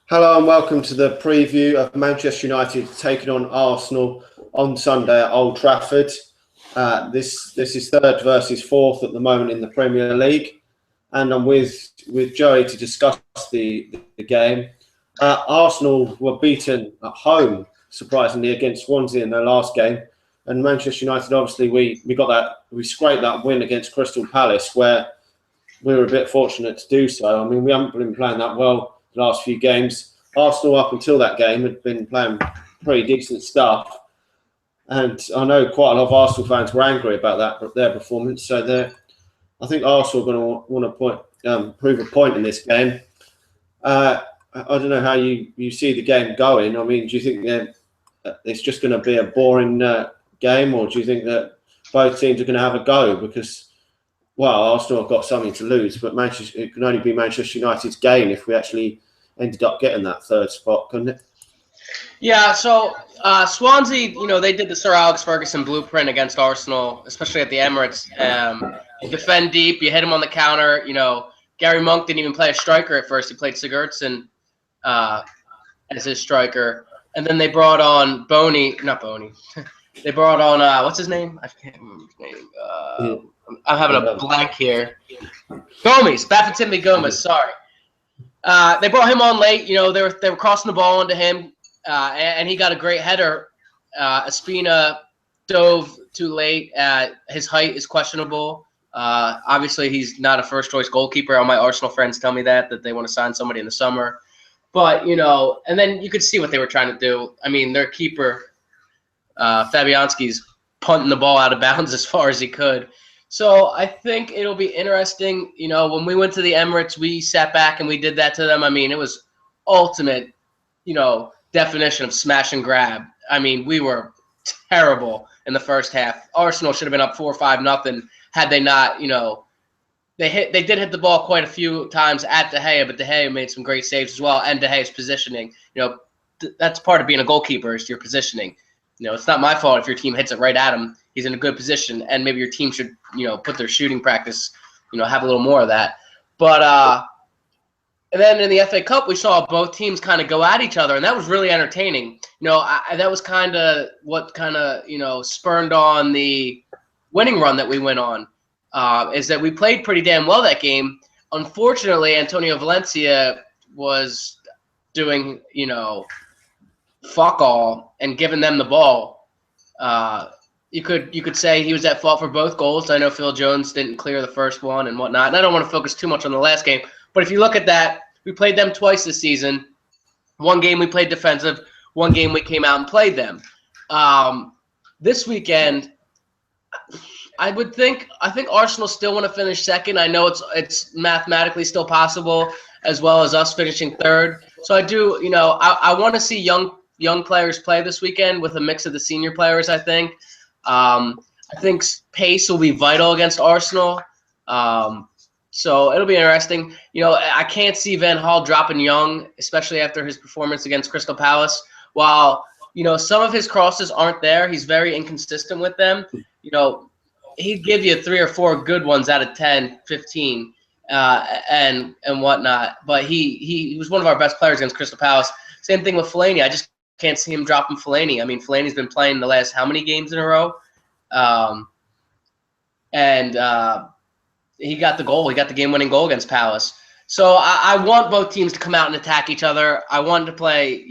Hello and welcome to the preview of Manchester United taking on Arsenal on Sunday at Old Trafford. This is third versus fourth at the moment in the Premier League, and I'm with Joey to discuss the game. Arsenal were beaten at home, surprisingly, against Swansea in their last game, and Manchester United obviously we scraped that win against Crystal Palace, where we were a bit fortunate to do so. I mean, we haven't been playing that well the last few games. Arsenal, up until that game, had been playing pretty decent stuff. And I know quite a lot of Arsenal fans were angry about their performance. So I think Arsenal are going to want to prove a point in this game. I don't know how you see the game going. I mean, do you think it's just going to be a boring game, or do you think that both teams are going to have a go? Because, well, Arsenal have got something to lose, but it can only be Manchester United's gain if we actually ended up getting that third spot, couldn't it? Yeah, so Swansea, they did the Sir Alex Ferguson blueprint against Arsenal, especially at the Emirates. You defend deep, you hit him on the counter. Gary Monk didn't even play a striker at first. He played Sigurdsson as his striker. And then they brought on they brought on, what's his name? I can't remember his name. I'm having a blank here. Gomez, Bafétimbi Gomez, sorry. They brought him on late. They were crossing the ball into him, and he got a great header. Espina dove too late. His height is questionable. Obviously, he's not a first-choice goalkeeper. All my Arsenal friends tell me that they want to sign somebody in the summer. But, and then you could see what they were trying to do. I mean, their keeper, Fabianski's punting the ball out of bounds as far as he could. So I think it'll be interesting. When we went to the Emirates, we sat back and we did that to them. I mean, it was ultimate, definition of smash and grab. I mean, we were terrible in the first half. Arsenal should have been up 4-5-0 had they not, they did hit the ball quite a few times at De Gea, but De Gea made some great saves as well. And De Gea's positioning, that's part of being a goalkeeper is your positioning. It's not my fault if your team hits it right at him. He's in a good position, and maybe your team should, put their shooting practice, have a little more of that. But and then in the FA Cup, we saw both teams kind of go at each other, and that was really entertaining. That was kind of what kind of, spurned on the winning run that we went on, is that we played pretty damn well that game. Unfortunately, Antonio Valencia was doing, fuck all and giving them the ball. You could say he was at fault for both goals. I know Phil Jones didn't clear the first one and whatnot. And I don't want to focus too much on the last game. But if you look at that, we played them twice this season. One game we played defensive. One game we came out and played them. This weekend, I think Arsenal still want to finish second. I know it's mathematically still possible, as well as us finishing third. So I do, I want to see young players play this weekend with a mix of the senior players, I think. I think pace will be vital against Arsenal. So it'll be interesting. I can't see Van Gaal dropping Young, especially after his performance against Crystal Palace. While, some of his crosses aren't there, he's very inconsistent with them. He'd give you 3 or 4 good ones out of 10, 15, and whatnot. But he was one of our best players against Crystal Palace. Same thing with Fellaini. I just can't see him dropping Fellaini. I mean, Fellaini's been playing the last how many games in a row? He got the goal. He got the game-winning goal against Palace. So I want both teams to come out and attack each other. I want to play,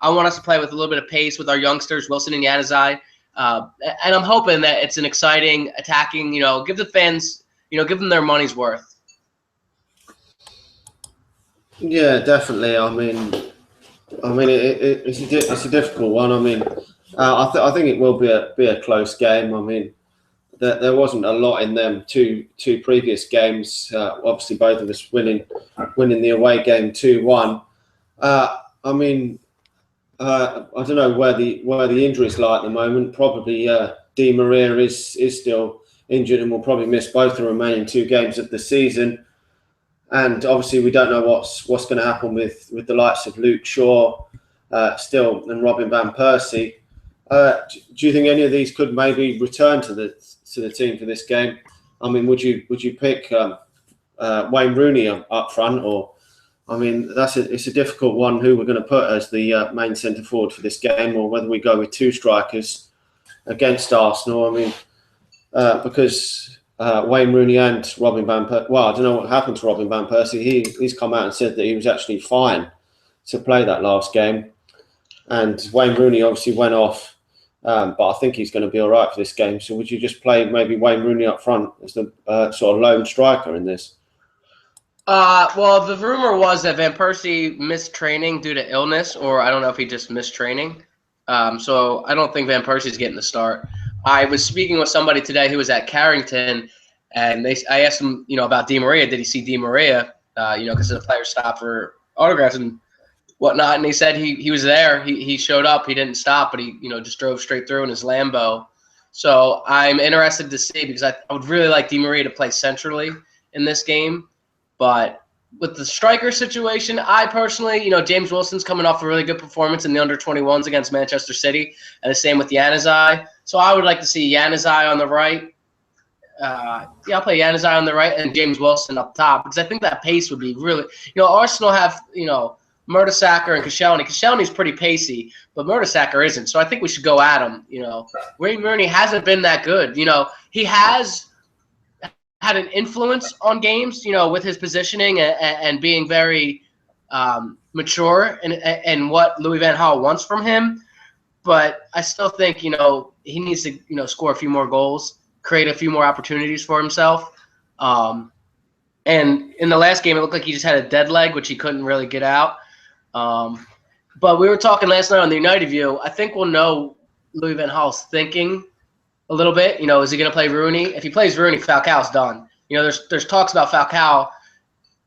I want us to play with a little bit of pace with our youngsters, Wilson and Januzaj. And I'm hoping that it's an exciting, attacking, give the fans, give them their money's worth. Yeah, definitely. I mean, it's a difficult one. I mean, I think it will be a close game. I mean, there wasn't a lot in them two previous games. Obviously, both of us winning the away game 2-1. I mean, I don't know where the injuries lie at the moment. Probably Di Maria is still injured and will probably miss both the remaining 2 games of the season. And obviously, we don't know what's going to happen with the likes of Luke Shaw still and Robin van Persie. Do you think any of these could maybe return to the team for this game? I mean, would you pick Wayne Rooney up front, or I mean, it's a difficult one who we're going to put as the main centre forward for this game, or whether we go with two strikers against Arsenal. I mean, because Wayne Rooney and Robin Van Persie. Well, I don't know what happened to Robin Van Persie. He's come out and said that he was actually fine to play that last game, and Wayne Rooney obviously went off. But I think he's going to be all right for this game. So would you just play maybe Wayne Rooney up front as the sort of lone striker in this? Well, the rumor was that Van Persie missed training due to illness, or I don't know if he just missed training. So I don't think Van Persie's getting the start. I was speaking with somebody today who was at Carrington, and I asked him, about Di Maria. Did he see Di Maria? Because the players stopped for autographs and whatnot, and he said he was there. He showed up. He didn't stop, but he just drove straight through in his Lambo. So I'm interested to see, because I would really like Di Maria to play centrally in this game. But with the striker situation, I personally, James Wilson's coming off a really good performance in the under-21s against Manchester City, and the same with Januzaj. So I would like to see Januzaj on the right. I'll play Januzaj on the right and James Wilson up top, because I think that pace would be really – Arsenal have, Mertesacker and Koscielny. Koscielny's pretty pacey, but Mertesacker isn't. So I think we should go at him. Wayne Rooney hasn't been that good. He has had an influence on games, with his positioning and being very mature and what Louis van Gaal wants from him. But I still think, he needs to, score a few more goals, create a few more opportunities for himself. And in the last game, it looked like he just had a dead leg, which he couldn't really get out. But we were talking last night on the United View. I think we'll know Louis van Gaal's thinking a little bit. Is he going to play Rooney? If he plays Rooney, Falcao's done. There's talks about Falcao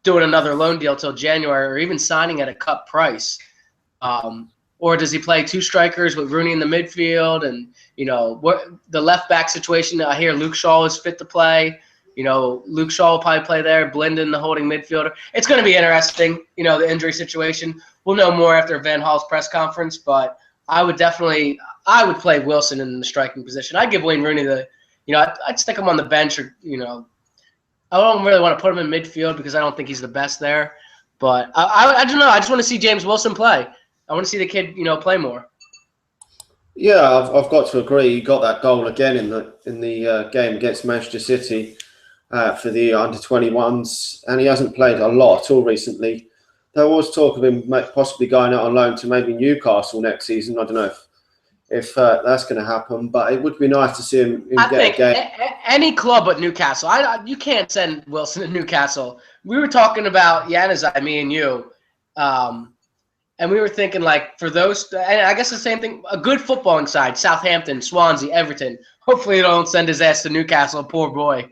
doing another loan deal till January, or even signing at a cut price. Or does he play two strikers with Rooney in the midfield? And, what the left back situation, I hear Luke Shaw is fit to play. Luke Shaw will probably play there, blend in the holding midfielder. It's going to be interesting, the injury situation. We'll know more after Van Gaal's press conference, but I would play Wilson in the striking position. I'd give Wayne Rooney I'd stick him on the bench, or, I don't really want to put him in midfield because I don't think he's the best there. But I don't know. I just want to see James Wilson play. I want to see the kid, play more. Yeah, I've got to agree. He got that goal again in the game against Manchester City for the under-21s, and he hasn't played a lot at all recently. There was talk of him possibly going out on loan to maybe Newcastle next season. I don't know if that's going to happen, but it would be nice to see him get a game. Any club but Newcastle. You can't send Wilson to Newcastle. We were talking about Januzaj, me and you, and we were thinking, for those, and I guess the same thing, a good footballing side, Southampton, Swansea, Everton. Hopefully they don't send his ass to Newcastle, poor boy.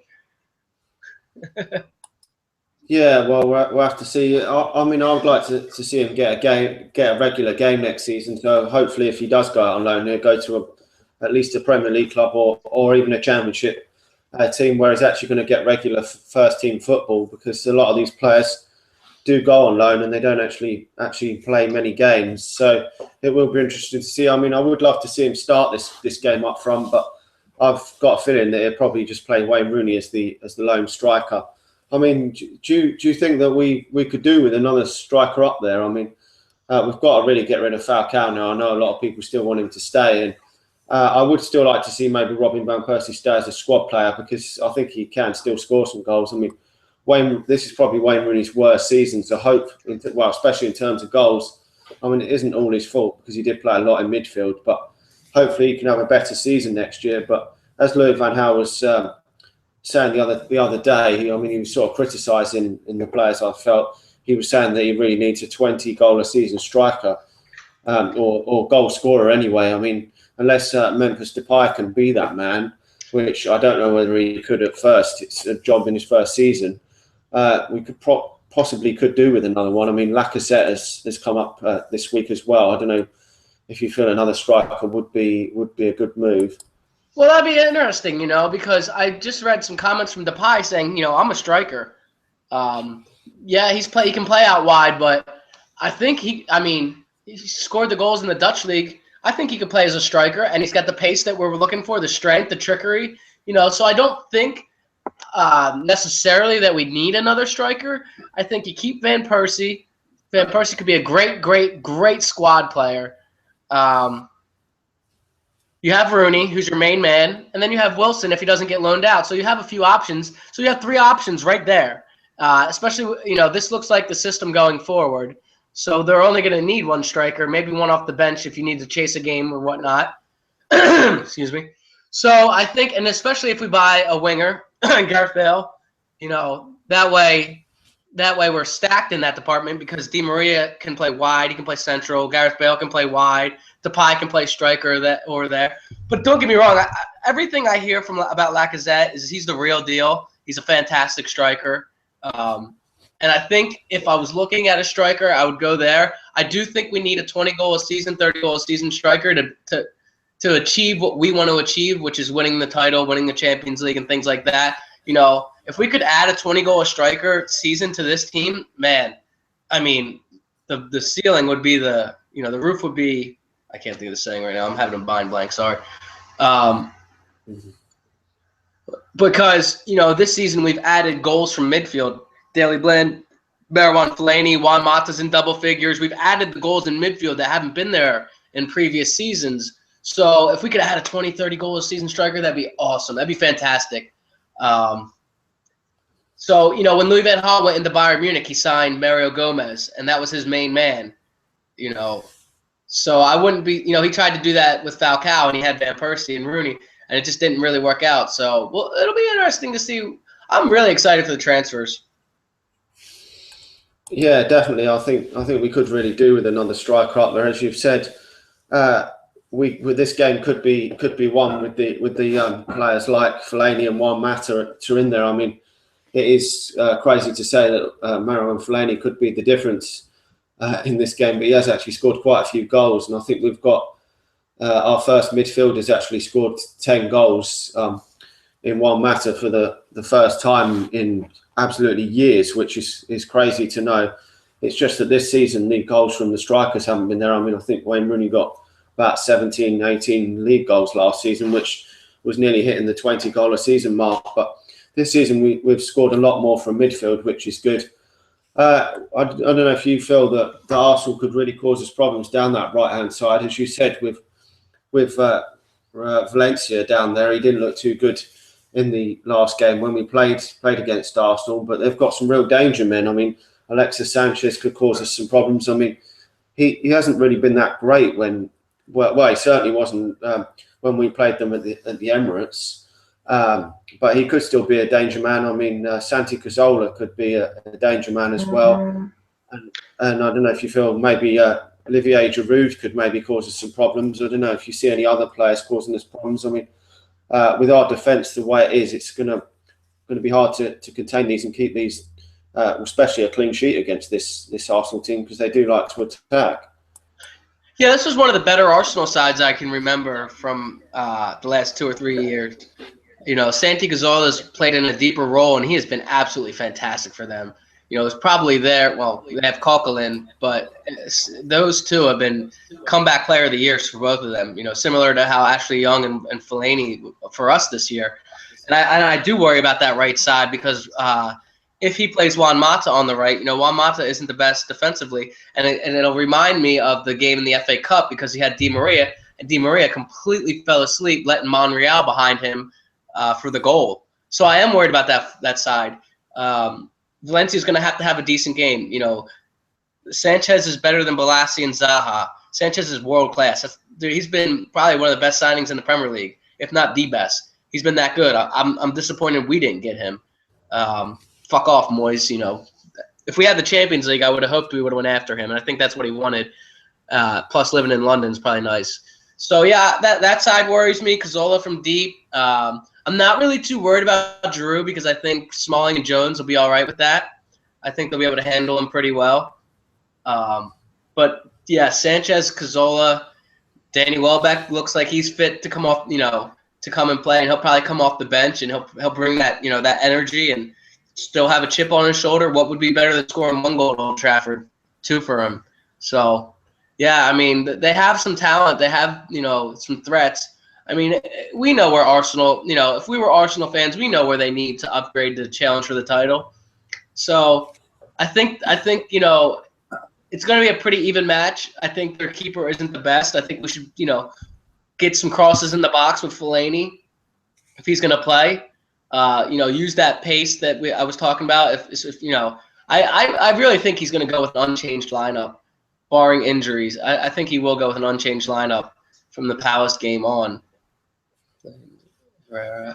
Yeah, well, we'll have to see. I mean, I would like to see him get a regular game next season. So hopefully, if he does go out on loan, he'll go to at least a Premier League club or even a Championship team where he's actually going to get regular first team football, because a lot of these players do go on loan and they don't actually play many games. So it will be interesting to see. I mean, I would love to see him start this game up front, but I've got a feeling that he'll probably just play Wayne Rooney as the lone striker. I mean, do you think that we could do with another striker up there? I mean, we've got to really get rid of Falcao now. I know a lot of people still want him to stay, and I would still like to see maybe Robin Van Persie stay as a squad player, because I think he can still score some goals. I mean, this is probably Wayne Rooney's worst season, so especially in terms of goals. I mean, it isn't all his fault, because he did play a lot in midfield, but hopefully he can have a better season next year. But as Louis van Gaal was saying the other day, he was sort of criticising in the players. I felt he was saying that he really needs a 20-goal a season striker or goal scorer anyway. I mean, unless Memphis Depay can be that man, which I don't know whether he could at first. It's a job in his first season. We could possibly do with another one. I mean, Lacazette has come up this week as well. I don't know if you feel another striker would be a good move. Well, that'd be interesting, because I just read some comments from Depay saying, I'm a striker. Yeah, he can play out wide, but I think he scored the goals in the Dutch league. I think he could play as a striker, and he's got the pace that we're looking for, the strength, the trickery, So I don't think necessarily that we need another striker. I think you keep Van Persie, Van Persie could be a great squad player. You have Rooney, who's your main man, and then you have Wilson if he doesn't get loaned out. So you have a few options. So you have 3 options right there. Especially, this looks like the system going forward. So they're only going to need 1 striker, maybe 1 off the bench if you need to chase a game or whatnot. Excuse me. So I think, and especially if we buy a winger, Gareth Bale, that way we're stacked in that department because Di Maria can play wide, he can play central, Gareth Bale can play wide, Depay can play striker or there. But don't get me wrong, everything I hear about Lacazette is he's the real deal. He's a fantastic striker. And I think if I was looking at a striker, I would go there. I do think we need a 20-goal a season, 30-goal a season striker to achieve what we want to achieve, which is winning the title, winning the Champions League, and things like that. If we could add a 20-goal striker season to this team, man, I mean, the ceiling would be the roof would be. I can't think of the saying right now. I'm having a mind blank. Sorry. Because this season we've added goals from midfield. Daley Blind, Marouane Fellaini, Juan Mata's in double figures. We've added the goals in midfield that haven't been there in previous seasons. So if we could add a 20, 30 goal a season striker, that'd be awesome. That'd be fantastic. So, when Louis van Gaal went into Bayern Munich, he signed Mario Gomez, and that was his main man, So I wouldn't be, he tried to do that with Falcao, and he had Van Persie and Rooney, and it just didn't really work out. So, well, it'll be interesting to see. I'm really excited for the transfers. Yeah, definitely. I think we could really do with another striker up there, as you've said. With this game could be won with the players like Fellaini and Juan Mata are in there. I mean, it is crazy to say that Marouane Fellaini could be the difference in this game, but he has actually scored quite a few goals, and I think we've got our first midfielder's actually scored 10 goals in Juan Mata for the first time in absolutely years, which is crazy to know. It's just that this season the goals from the strikers haven't been there. I mean, I think Wayne Rooney got about 17, 18 league goals last season, which was nearly hitting the 20-goal a season mark. But this season we've scored a lot more from midfield, which is good. I don't know if you feel that Arsenal could really cause us problems down that right-hand side. As you said, with Valencia down there, he didn't look too good in the last game when we played against Arsenal, but they've got some real danger men. I mean, Alexis Sánchez could cause us some problems. I mean, he hasn't really been that great he certainly wasn't when we played them at the Emirates. But he could still be a danger man. I mean, Santi Cazorla could be a danger man as well. And I don't know if you feel maybe Olivier Giroud could maybe cause us some problems. I don't know if you see any other players causing us problems. I mean, with our defence the way it is, it's going to be hard to contain these and keep these, especially a clean sheet against this Arsenal team, because they do like to attack. Yeah, this was one of the better Arsenal sides I can remember from the last 2 or 3 years. Santi Cazorla's played in a deeper role, and he has been absolutely fantastic for them. It's probably there. Well, they have Coquelin, but those two have been comeback player of the years for both of them. Similar to how Ashley Young and Fellaini for us this year. And I do worry about that right side because if he plays Juan Mata on the right, Juan Mata isn't the best defensively, and it'll remind me of the game in the FA Cup because he had Di Maria, and Di Maria completely fell asleep, letting Monreal behind him for the goal. So I am worried about that side. Valencia's going to have a decent game. Sanchez is better than Balassi and Zaha. Sanchez is world class. He's been probably one of the best signings in the Premier League, if not the best. He's been that good. I'm disappointed we didn't get him. Fuck off, Moyes. If we had the Champions League, I would have hoped we would have went after him, and I think that's what he wanted. Plus, living in London is probably nice. So yeah, that side worries me. Cazorla from deep. I'm not really too worried about Giroud because I think Smalling and Jones will be all right with that. I think they'll be able to handle him pretty well. But yeah, Sanchez, Cazorla, Danny Welbeck looks like he's fit to come off, to come and play, and he'll probably come off the bench and he'll bring that, that energy and still have a chip on his shoulder. What would be better than scoring 1 goal at Old Trafford, 2 for him? So yeah, I mean, they have some talent. They have, some threats. I mean, we know where Arsenal, if we were Arsenal fans, we know where they need to upgrade to challenge for the title. So I think it's going to be a pretty even match. I think their keeper isn't the best. I think we should, get some crosses in the box with Fellaini if he's going to play. Use that pace that I was talking about. I really think he's going to go with an unchanged lineup, barring injuries. I think he will go with an unchanged lineup from the Palace game on.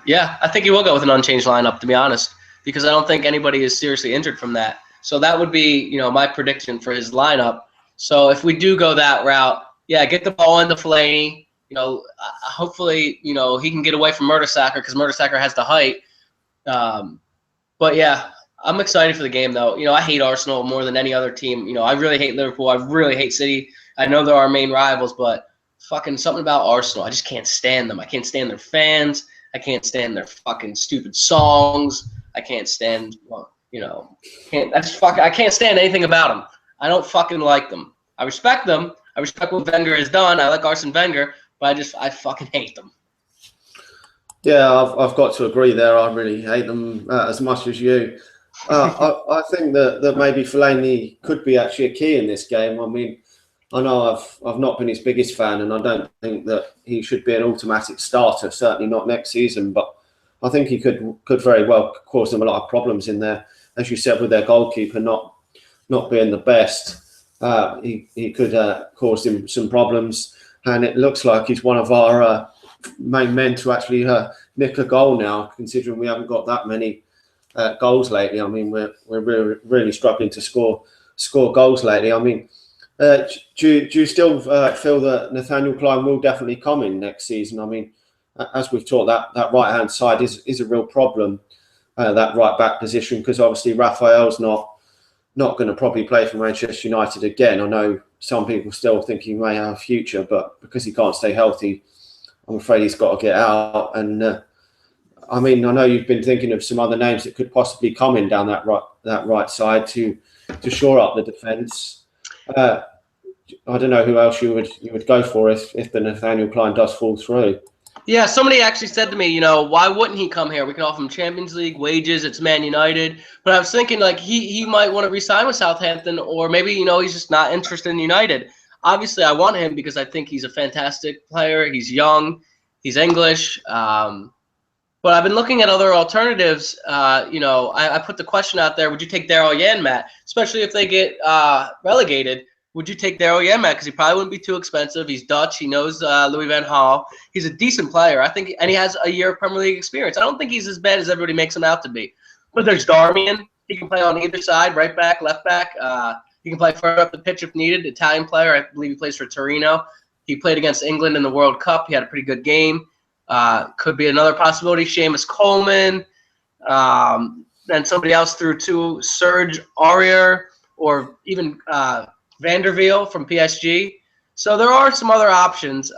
Yeah, I think he will go with an unchanged lineup, to be honest, because I don't think anybody is seriously injured from that. So that would be, my prediction for his lineup. So if we do go that route, yeah, get the ball into Fellaini. Hopefully, he can get away from Mertesacker because Mertesacker has the height. But yeah, I'm excited for the game, though. I hate Arsenal more than any other team. I really hate Liverpool. I really hate City. I know they're our main rivals, but fucking something about Arsenal. I just can't stand them. I can't stand their fans. I can't stand their fucking stupid songs. I can't stand, I can't stand anything about them. I don't fucking like them. I respect them. I respect what Wenger has done. I like Arsene Wenger, but I fucking hate them. Yeah, I've got to agree there. I really hate them as much as you. I think that maybe Fellaini could be actually a key in this game. I mean, I know I've not been his biggest fan, and I don't think that he should be an automatic starter. Certainly not next season, but I think he could very well cause them a lot of problems in there, as you said, with their goalkeeper not being the best. He could cause him some problems, and it looks like he's one of our main men to actually nick a goal now, considering we haven't got that many goals lately. I mean, we're really struggling to score goals lately. I mean, do you still feel that Nathaniel Klein will definitely come in next season? I mean, as we've talked, that right hand side is a real problem, that right back position, because obviously Raphael's not going to probably play for Manchester United again. I know some people still think he may have a future, but because he can't stay healthy, I'm afraid he's got to get out. And I mean, I know you've been thinking of some other names that could possibly come in down that right side to shore up the defence. I don't know who else you would go for if the Nathaniel Klein does fall through. Yeah, somebody actually said to me, why wouldn't he come here? We can offer him Champions League wages. It's Man United. But I was thinking, like, he might want to re-sign with Southampton, or maybe, he's just not interested in United. Obviously, I want him because I think he's a fantastic player. He's young. He's English. But I've been looking at other alternatives. I put the question out there, would you take Daryl Janmaat, especially if they get relegated? Would you take Daryl Janmaat? Because he probably wouldn't be too expensive. He's Dutch. He knows Louis van Gaal. He's a decent player, I think, and he has a year of Premier League experience. I don't think he's as bad as everybody makes him out to be. But there's Darmian. He can play on either side, right back, left back. He can play further up the pitch if needed. Italian player. I believe he plays for Torino. He played against England in the World Cup. He had a pretty good game. Could be another possibility. Seamus Coleman. Then somebody else through to Serge Aurier, or even Vanderveer from PSG. So there are some other options.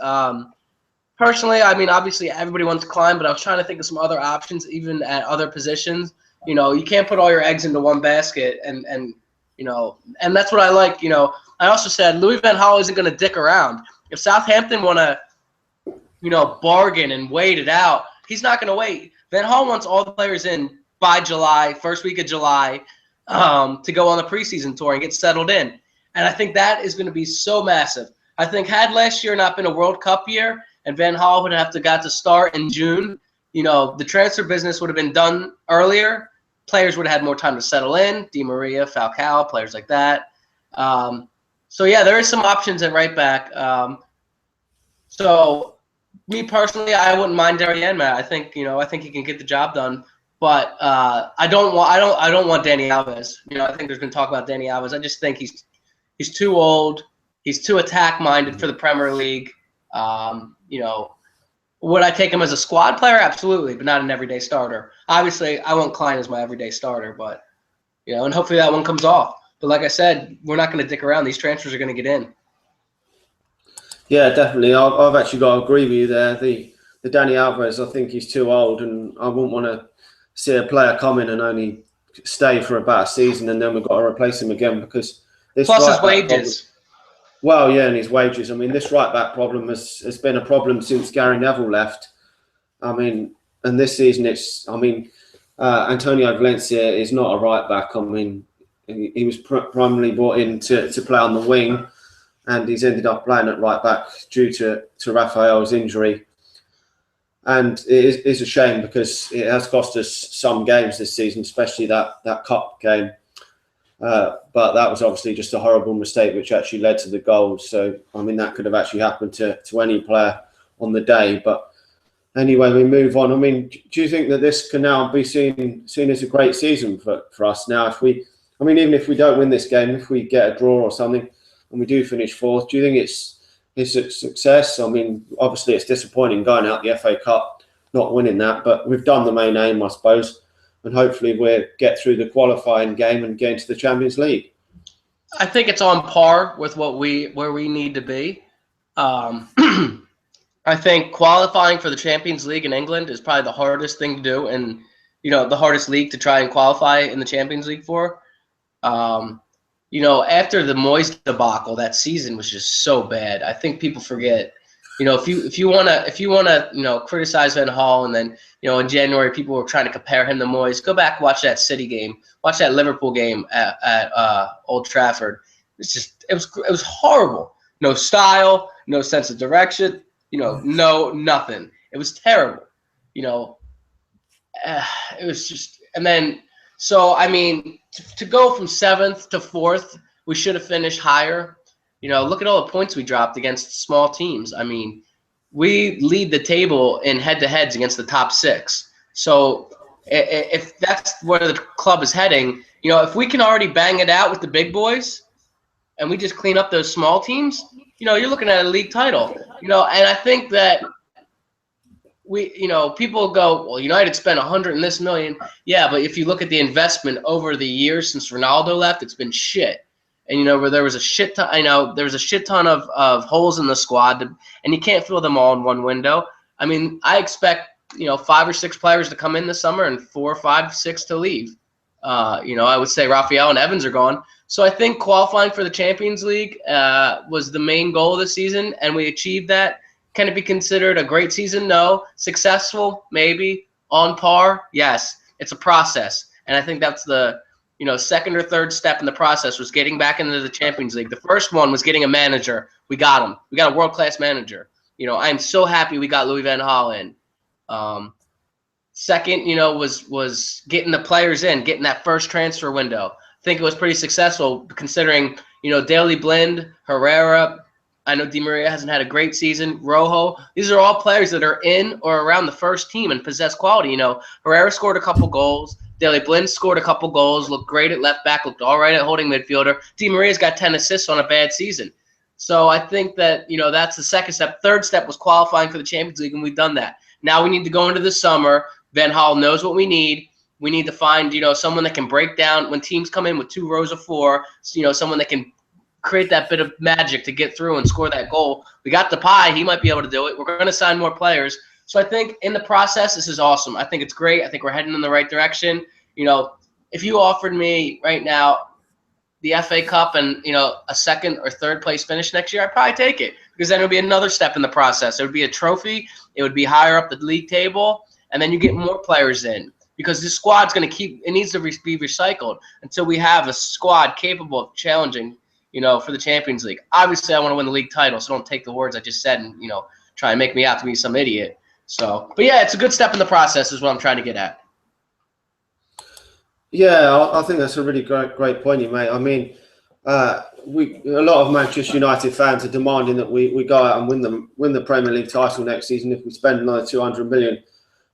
Personally, I mean, obviously everybody wants to climb, but I was trying to think of some other options, even at other positions. You can't put all your eggs into one basket, and that's what I like. I also said Louis van Gaal isn't going to dick around. If Southampton want to, bargain and wait it out, he's not going to wait. Van Gaal wants all the players in by July, first week of July, to go on the preseason tour and get settled in. And I think that is going to be so massive. I think had last year not been a World Cup year and Van Gaal would have got to start in June, the transfer business would have been done earlier. Players would have had more time to settle in. Di Maria, Falcao, players like that. So, yeah, there is some options at right back. So, me personally, I wouldn't mind Daryl Janmaat. I think he can get the job done. But I don't want Dani Alves. I think there's been talk about Dani Alves. I just think he's too old. He's too attack-minded for the Premier League. Would I take him as a squad player? Absolutely, but not an everyday starter. Obviously, I want Klein as my everyday starter, but and hopefully that one comes off. But like I said, we're not going to dick around. These transfers are going to get in. Yeah, definitely. I've actually got to agree with you there. The Dani Alves, I think he's too old, and I wouldn't want to see a player come in and only stay for about a season, and then we've got to replace him again because this plus his wages. Well, yeah, and his wages. I mean, this right-back problem has been a problem since Gary Neville left. I mean, and this season Antonio Valencia is not a right-back. I mean, he was primarily brought in to play on the wing, and he's ended up playing at right back due to Raphael's injury. And it is a shame because it has cost us some games this season, especially that cup game. But that was obviously just a horrible mistake, which actually led to the goals. So, I mean, that could have actually happened to any player on the day. But anyway, we move on. I mean, do you think that this can now be seen as a great season for us now? Even if we don't win this game, if we get a draw or something and we do finish fourth, do you think it's a success? I mean, obviously it's disappointing going out the FA Cup, not winning that, but we've done the main aim, I suppose, and hopefully we'll get through the qualifying game and get into the Champions League. I think it's on par with where we need to be. I think qualifying for the Champions League in England is probably the hardest thing to do, and the hardest league to try and qualify in the Champions League for. After the Moyes debacle, that season was just so bad. I think people forget. If you wanna criticize Van Gaal, and then in January people were trying to compare him to Moyes, go back and watch that City game, watch that Liverpool game at Old Trafford. It was horrible. No style, no sense of direction. No nothing. It was terrible. It was just, and then so I mean, to go from 7th to 4th, we should have finished higher. Look at all the points we dropped against small teams. I mean, we lead the table in head-to-heads against the top 6. So if that's where the club is heading, if we can already bang it out with the big boys and we just clean up those small teams, you're looking at a league title. And I think that people go, well, United spent 100 and this million. Yeah, but if you look at the investment over the years since Ronaldo left, it's been shit. And where there was a shit ton, there was a shit ton of holes in the squad, and you can't fill them all in one window. I mean, I expect 5 or 6 players to come in this summer and 4, 5, 6 to leave. I would say Raphael and Evans are gone. So I think qualifying for the Champions League was the main goal this season, and we achieved that. Can it be considered a great season? No. Successful? Maybe. On par? Yes. It's a process, and I think that's the second or third step in the process was getting back into the Champions League. The first one was getting a manager. We got him. We got a world-class manager. I'm so happy we got Louis van Gaal in. Second, was getting the players in, getting that first transfer window. I think it was pretty successful considering, Daley Blind, Herrera. I know Di Maria hasn't had a great season. Rojo. These are all players that are in or around the first team and possess quality. Herrera scored a couple goals. Daley Blind scored a couple goals, looked great at left back, looked all right at holding midfielder. Di Maria's got 10 assists on a bad season. So I think that, that's the second step. Third step was qualifying for the Champions League, and we've done that. Now we need to go into the summer. Van Gaal knows what we need. We need to find, someone that can break down when teams come in with 2 rows of 4, someone that can create that bit of magic to get through and score that goal. We got Depay. He might be able to do it. We're going to sign more players. So I think in the process, this is awesome. I think it's great. I think we're heading in the right direction. If you offered me right now the FA Cup and, a second or third place finish next year, I'd probably take it because then it would be another step in the process. It would be a trophy. It would be higher up the league table, and then you get more players in because this squad's going to it needs to be recycled until we have a squad capable of challenging, for the Champions League. Obviously, I want to win the league title, so don't take the words I just said and, try and make me out to be some idiot. So, but yeah, it's a good step in the process is what I'm trying to get at. Yeah, I think that's a really great point you made. I mean, a lot of Manchester United fans are demanding that we go out and win the Premier League title next season if we spend another 200 million,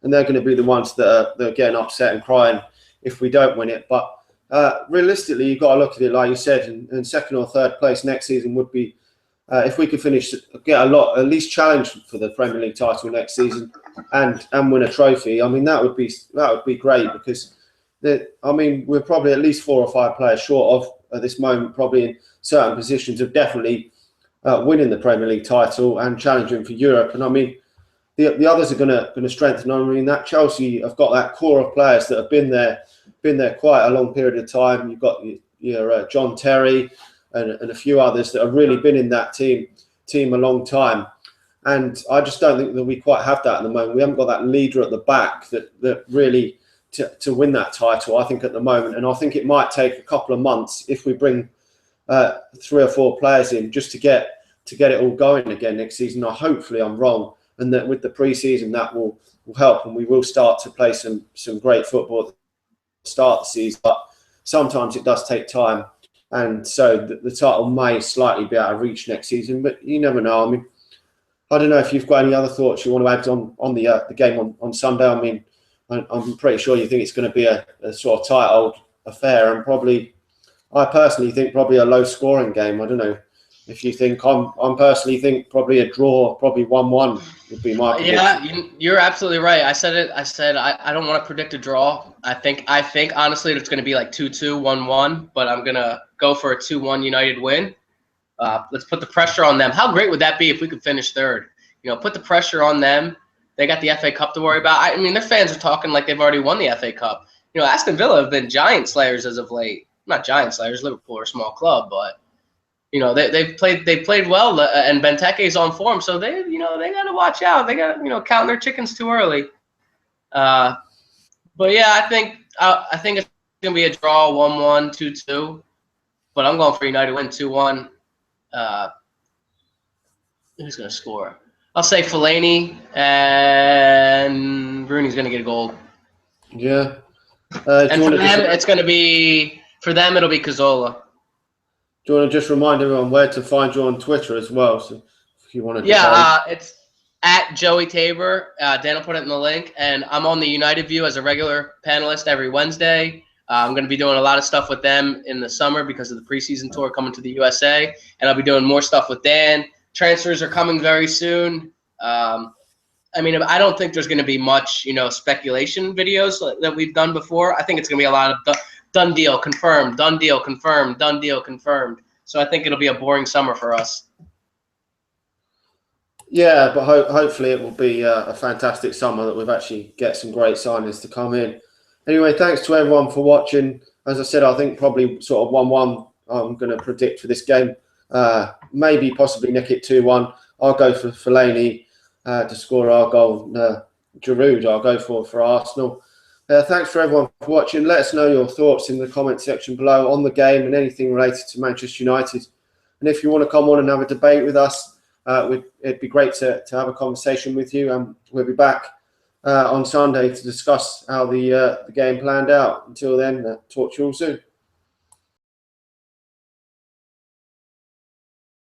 and they're going to be the ones that are getting upset and crying if we don't win it. But realistically, you've got to look at it like you said, and second or third place next season would be if we could at least challenge for the Premier League title next season and win a trophy. I mean, that would be great because. We're probably at least 4 or 5 players short of, at this moment, probably in certain positions of definitely winning the Premier League title and challenging for Europe. And I mean, the others are going to strengthen. I mean, that Chelsea have got that core of players that have been there quite a long period of time. You've got your John Terry and a few others that have really been in that team a long time. And I just don't think that we quite have that at the moment. We haven't got that leader at the back that really to win that title, I think, at the moment. And I think it might take a couple of months if we bring 3 or 4 players in just to get it all going again next season. Hopefully I'm wrong, and that with the pre-season that will help, and we will start to play some great football at the start of the season. But sometimes it does take time, and so the title may slightly be out of reach next season, but you never know. I mean, I don't know if you've got any other thoughts you want to add on the game on Sunday. I mean, I'm pretty sure you think it's going to be a sort of tight old affair, and probably, I personally think probably a low scoring game. I don't know if you think. I'm personally think probably a draw, probably 1-1 would be my prediction. Yeah, you're absolutely right. I said it. I said I don't want to predict a draw. I think honestly it's going to be like 2-2, 1-1, but I'm gonna go for a 2-1 United win. Let's put the pressure on them. How great would that be if we could finish third? You know, put the pressure on them. They got the FA Cup to worry about. I mean, their fans are talking like they've already won the FA Cup. You know, Aston Villa have been giant slayers as of late. Not giant slayers. Liverpool are a small club, but you know they've played well, and Benteke's on form, so they got to watch out. They got to counting their chickens too early. But yeah, I think it's gonna be a draw, 1-1, 2-2. But I'm going for United win 2-1. Who's gonna score? I'll say Fellaini, and Rooney's gonna get a goal. Yeah. And for them, it'll be Cazorla. Do you want to just remind everyone where to find you on Twitter as well? So if you want to. Yeah, it's at Joey Tabor. Dan will put it in the link. And I'm on the United View as a regular panelist every Wednesday. I'm going to be doing a lot of stuff with them in the summer because of the preseason tour coming to the USA. And I'll be doing more stuff with Dan. Transfers are coming very soon. I mean, I don't think there's going to be much, speculation videos that we've done before. I think it's going to be a lot of done deal, confirmed, done deal, confirmed, done deal, confirmed. So I think it'll be a boring summer for us. Yeah, but hopefully it will be a fantastic summer that we've actually get some great signings to come in. Anyway, thanks to everyone for watching. As I said, I think probably sort of 1-1 I'm going to predict for this game. Maybe possibly nick it 2-1. I'll go for Fellaini to score our goal. Giroud I'll go for Arsenal. Thanks for everyone for watching. Let us know your thoughts in the comment section below on the game and anything related to Manchester United. And if you want to come on and have a debate with us, it'd be great to have a conversation with you. And we'll be back on Sunday to discuss how the game planned out. Until then, talk to you all soon.